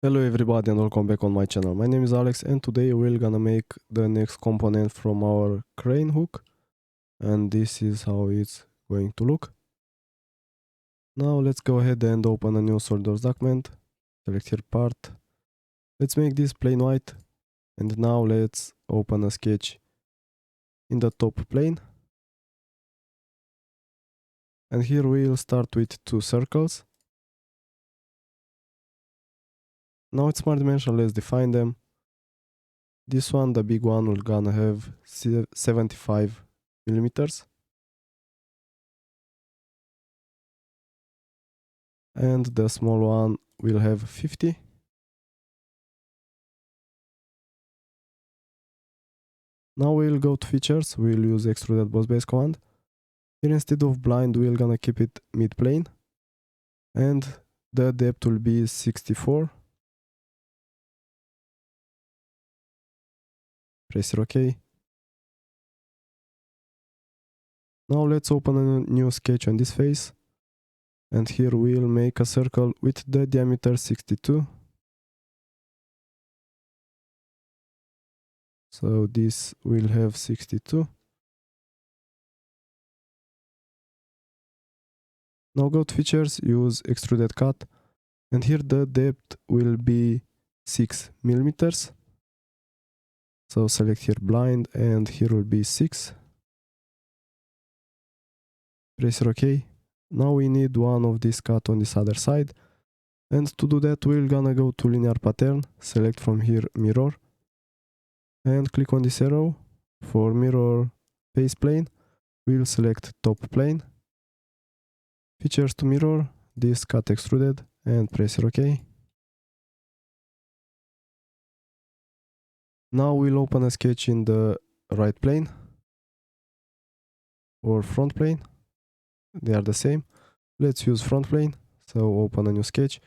Hello everybody and welcome back on my channel. My name is Alex and today we're gonna make the next component from our crane hook, and this is how it's going to look. Now let's go ahead and open a new SolidWorks document, select here part. Let's make this plain white, and now let's open a sketch in the top plane. And here we'll start with two circles. Now it's smart dimension, let's define them. This one, the big one, we're gonna have 75 millimeters. And the small one will have 50. Now we'll go to features, we'll use extruded boss base command. Here instead of blind we're gonna keep it mid plane, and the depth will be 64. Press OK. Now let's open a new sketch on this face, and here we'll make a circle with the diameter 62. So this will have 62. Now go to features, use extruded cut, and here the depth will be 6 millimeters. So select here blind, and here will be 6. Press OK. Now we need one of this cut on this other side, and to do that we're gonna go to linear pattern, select from here mirror, and click on this arrow. For mirror face plane we'll select top plane, features to mirror, this cut extruded, and press OK. Now we'll open a sketch in the right plane or front plane, they are the same. Let's use front plane, so open a new sketch,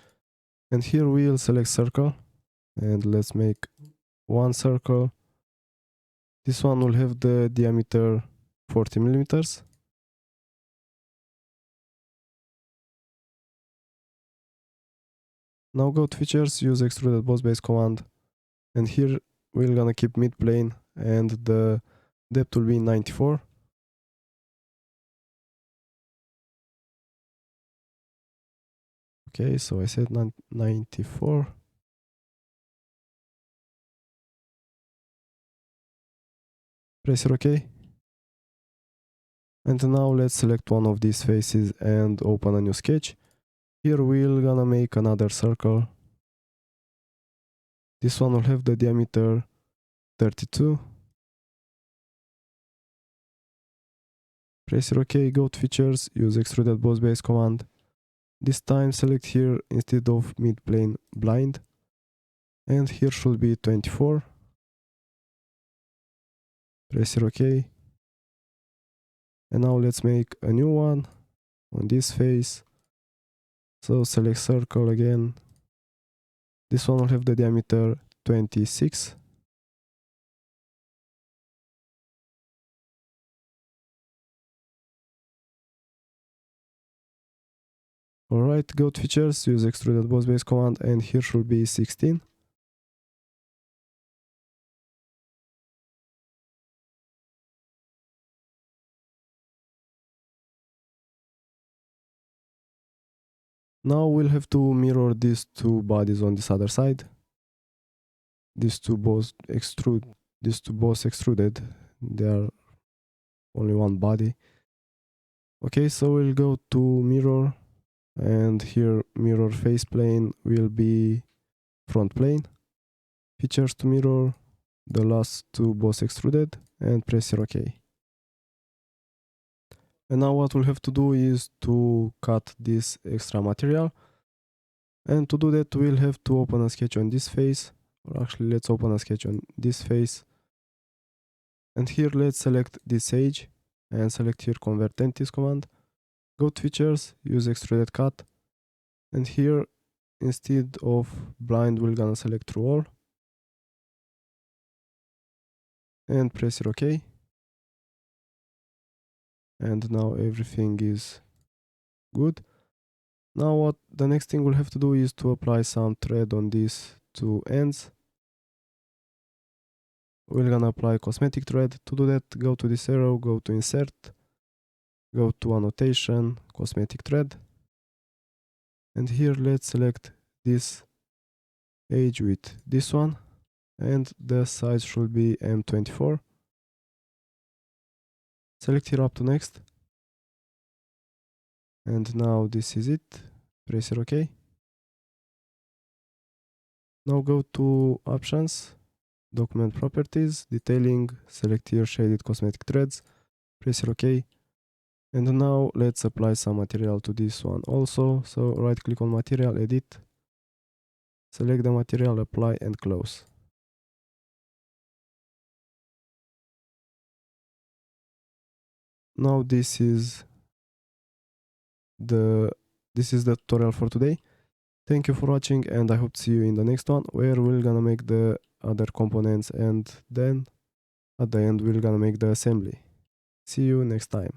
and here we'll select circle, and let's make one circle. This one will have the diameter 40 millimeters. Now go to features, use extruded boss base command, and here we're gonna keep mid plane, and the depth will be 94. Okay, so I said 94. Press OK. And now let's select one of these faces and open a new sketch. Here we're gonna make another circle. This one will have the diameter 32. Press OK, go to features, use extruded boss base command. This time select here instead of mid plane blind, and here should be 24. Press OK. And now let's make a new one on this face. So select circle again. This one will have the diameter 26. Alright, go to features, use extruded boss base command, and here should be 16. Now we'll have to mirror these two bodies on this other side. These two boss extruded. They are only one body. Okay, so we'll go to mirror, and here mirror face plane will be front plane. Features to mirror the last two boss extruded, and press here OK. And now what we'll have to do is to cut this extra material. And to do that we'll have to open a sketch on this face, or actually let's open a sketch on this face. And here let's select this edge and select here convert entities command. Go to features, use extruded cut, and here instead of blind we're gonna select through all, and press here OK. And now everything is good. Now what the next thing we'll have to do is to apply some thread on these two ends. We're gonna apply cosmetic thread. To do that, go to this arrow, go to insert, go to annotation, cosmetic thread, and here let's select this edge with this one, and the size should be M24. Select here up to next, and now this is it. Press here OK. Now go to options, document properties, detailing, select here shaded cosmetic threads, press here OK. And now let's apply some material to this one also. So right click on material, edit, select the material, apply and close. Now this is the tutorial for today. Thank you for watching, and I hope to see you in the next one, where we're gonna make the other components, and then at the end we're gonna make the assembly. See you next time.